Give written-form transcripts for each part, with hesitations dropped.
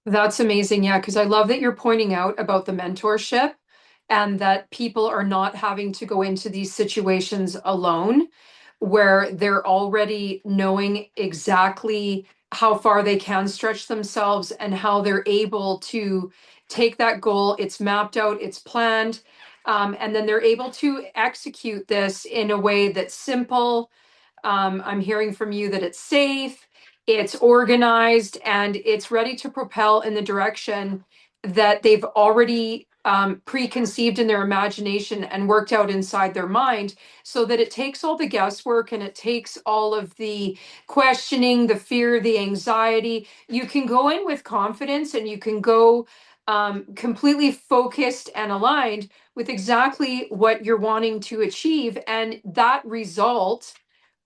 That's amazing. Yeah, because I love that you're pointing out about the mentorship and that people are not having to go into these situations alone, where they're already knowing exactly how far they can stretch themselves and how they're able to take that goal. It's mapped out, it's planned, and then they're able to execute this in a way that's simple. I'm hearing from you that it's safe, it's organized, and it's ready to propel in the direction that they've already preconceived in their imagination and worked out inside their mind, so that it takes all the guesswork and it takes all of the questioning, the fear, the anxiety. You can go in with confidence and you can go completely focused and aligned with exactly what you're wanting to achieve. And that result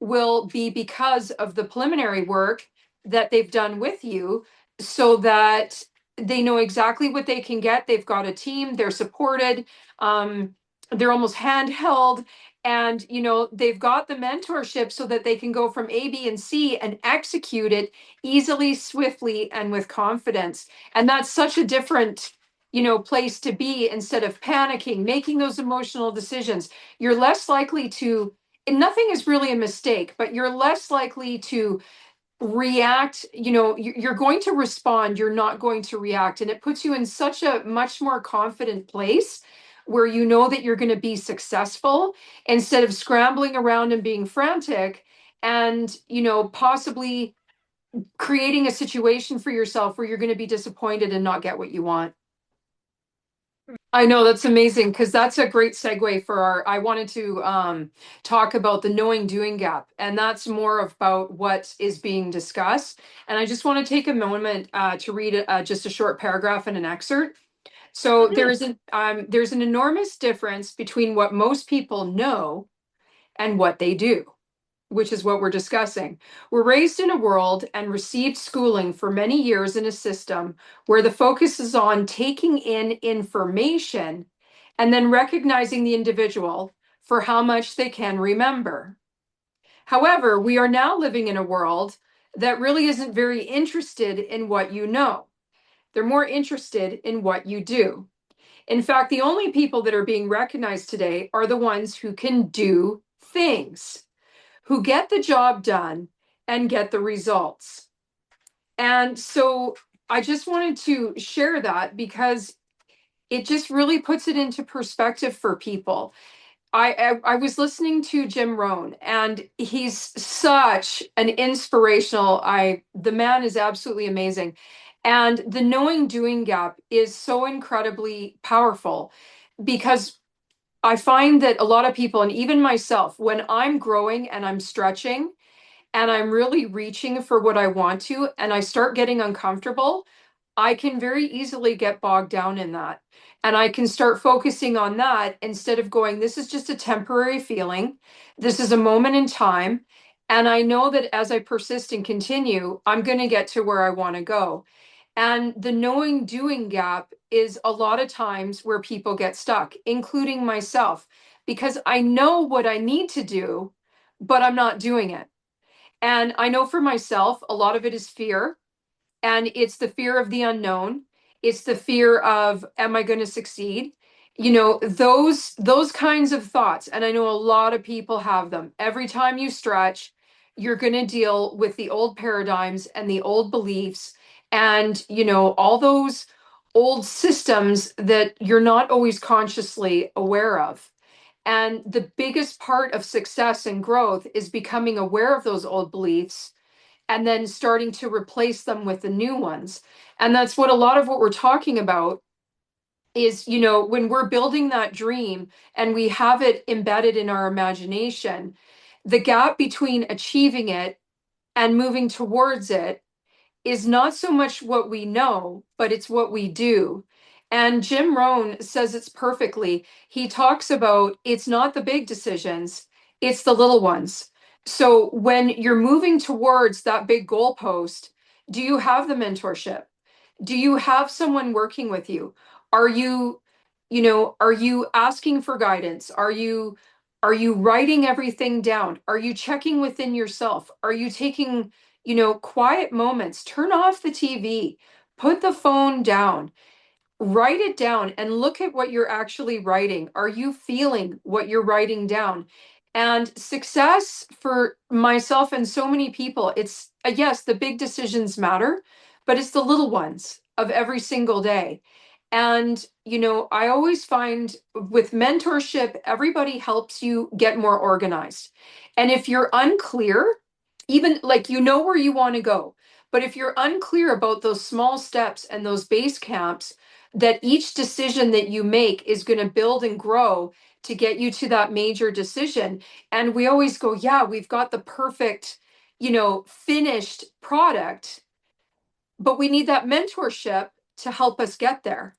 will be because of the preliminary work that they've done with you, so that they know exactly what they can get. They've got a team, they're supported, they're almost handheld, and they've got the mentorship so that they can go from A, B, and C and execute it easily, swiftly, and with confidence. And that's such a different place to be. Instead of panicking, making those emotional decisions, you're less likely to, and nothing is really a mistake, but you're less likely to react. You're going to respond, you're not going to react. And it puts you in such a much more confident place where you know that you're going to be successful, instead of scrambling around and being frantic and possibly creating a situation for yourself where you're going to be disappointed and not get what you want. I know, that's amazing, because that's a great segue for I wanted to talk about the knowing doing gap, and that's more about what is being discussed. And I just want to take a moment to read just a short paragraph in an excerpt. So Mhm. there's an enormous difference between what most people know and what they do, which is what we're discussing. We're raised in a world and received schooling for many years in a system where the focus is on taking in information and then recognizing the individual for how much they can remember. However, we are now living in a world that really isn't very interested in what you know. They're more interested in what you do. In fact, the only people that are being recognized today are the ones who can do things, who get the job done and get the results. And so I just wanted to share that because it just really puts it into perspective for people. I was listening to Jim Rohn, and he's such an inspirational. The man is absolutely amazing. And the knowing doing gap is so incredibly powerful, because I find that a lot of people, and even myself, when I'm growing and I'm stretching and I'm really reaching for what I want to, and I start getting uncomfortable, I can very easily get bogged down in that. And I can start focusing on that instead of going, this is just a temporary feeling. This is a moment in time. And I know that as I persist and continue, I'm going to get to where I want to go. And the knowing doing gap is a lot of times where people get stuck, including myself, because I know what I need to do, but I'm not doing it. And I know for myself, a lot of it is fear, and it's the fear of the unknown. It's the fear of, am I going to succeed? Those kinds of thoughts. And I know a lot of people have them. Every time you stretch, you're going to deal with the old paradigms and the old beliefs, and all those old systems that you're not always consciously aware of. And the biggest part of success and growth is becoming aware of those old beliefs and then starting to replace them with the new ones. And that's what a lot of what we're talking about is, when we're building that dream and we have it embedded in our imagination, the gap between achieving it and moving towards it is not so much what we know, but it's what we do. And Jim Rohn says it's perfectly. He talks about, it's not the big decisions, it's the little ones. So when you're moving towards that big goalpost, do you have the mentorship? Do you have someone working with you? Are you, are you asking for guidance? Are you writing everything down? Are you checking within yourself? Are you taking quiet moments? Turn off the TV, Put the phone down, write it down, and look at what you're actually writing. Are you feeling what you're writing down? And success for myself and so many people, it's yes, the big decisions matter, but it's the little ones of every single day. And, I always find with mentorship, everybody helps you get more organized. And if you're unclear, even like where you want to go, but if you're unclear about those small steps and those base camps, that each decision that you make is going to build and grow to get you to that major decision. And we always go, yeah, we've got the perfect, finished product, but we need that mentorship to help us get there.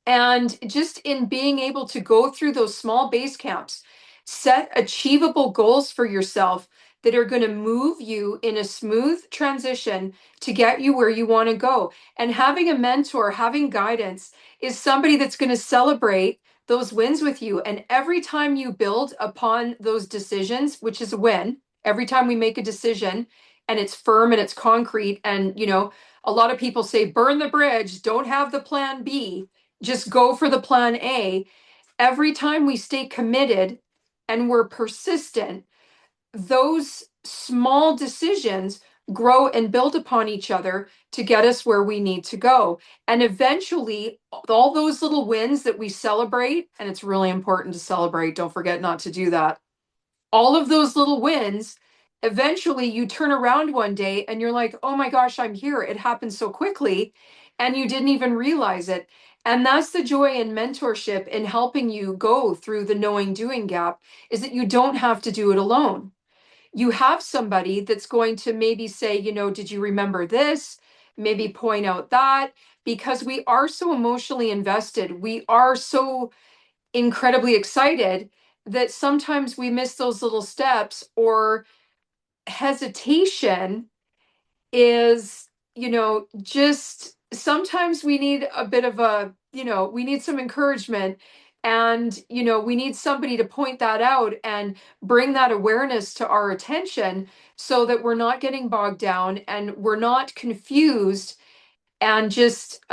And just in being able to go through those small base camps, set achievable goals for yourself that are going to move you in a smooth transition to get you where you want to go. And having a mentor, having guidance is somebody that's going to celebrate those wins with you. And every time you build upon those decisions, which is a win, every time we make a decision and it's firm and it's concrete, and, a lot of people say, burn the bridge, don't have the plan B, just go for the plan A. Every time we stay committed and we're persistent, those small decisions grow and build upon each other to get us where we need to go. And eventually, all those little wins that we celebrate, and it's really important to celebrate, don't forget not to do that. All of those little wins, eventually you turn around one day and you're like, oh my gosh, I'm here. It happened so quickly. And you didn't even realize it. And that's the joy in mentorship, in helping you go through the knowing doing gap, is that you don't have to do it alone. You have somebody that's going to maybe say, did you remember this? Maybe point out that, because we are so emotionally invested. We are so incredibly excited that sometimes we miss those little steps, or hesitation is, just sometimes we need a bit of we need some encouragement, and, we need somebody to point that out and bring that awareness to our attention, so that we're not getting bogged down and we're not confused and just,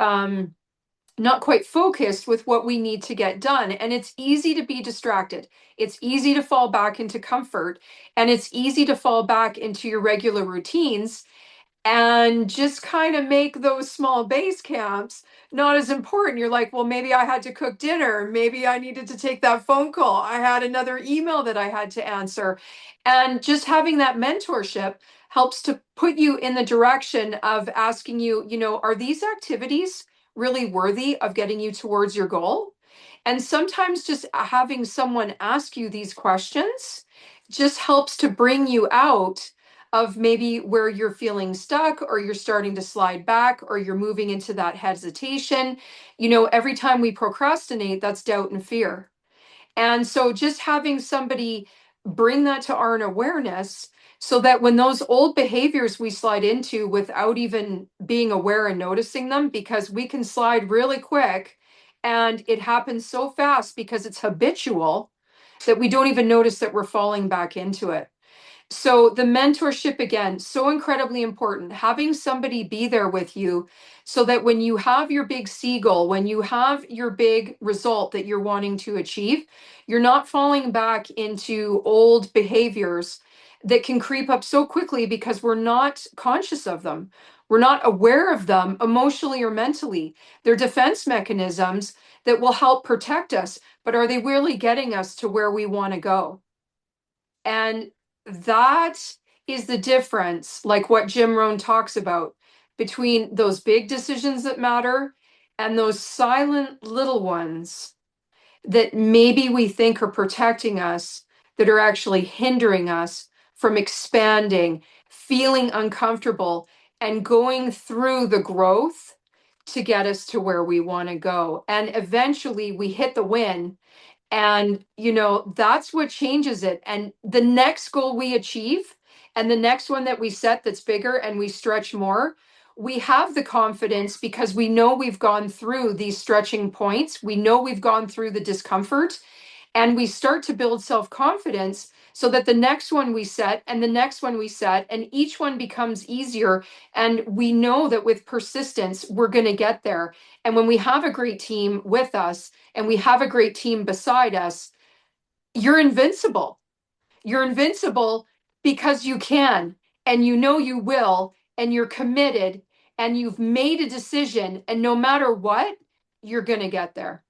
not quite focused with what we need to get done. And it's easy to be distracted. It's easy to fall back into comfort, and it's easy to fall back into your regular routines and just kind of make those small base camps not as important. You're like, well, maybe I had to cook dinner. Maybe I needed to take that phone call. I had another email that I had to answer. And just having that mentorship helps to put you in the direction of asking you, are these activities really worthy of getting you towards your goal? And sometimes just having someone ask you these questions just helps to bring you out of maybe where you're feeling stuck, or you're starting to slide back, or you're moving into that hesitation. Every time we procrastinate, that's doubt and fear. And so just having somebody bring that to our awareness, so that when those old behaviors we slide into without even being aware and noticing them, because we can slide really quick and it happens so fast because it's habitual, that we don't even notice that we're falling back into it. So the mentorship, again, so incredibly important. Having somebody be there with you, so that when you have your big seagull, when you have your big result that you're wanting to achieve, you're not falling back into old behaviors that can creep up so quickly because we're not conscious of them. We're not aware of them emotionally or mentally. They're defense mechanisms that will help protect us, but are they really getting us to where we want to go? And that is the difference, like what Jim Rohn talks about, between those big decisions that matter and those silent little ones that maybe we think are protecting us, that are actually hindering us from expanding, feeling uncomfortable, and going through the growth to get us to where we want to go. And eventually we hit the win, and, that's what changes it. And the next goal we achieve, and the next one that we set that's bigger and we stretch more, we have the confidence because we know we've gone through these stretching points. We know we've gone through the discomfort, and we start to build self confidence so that the next one we set and the next one we set, and each one becomes easier. And we know that with persistence, we're going to get there. And when we have a great team with us and we have a great team beside us, you're invincible. You're invincible because you can, and you know you will, and you're committed, and you've made a decision. And no matter what, you're going to get there.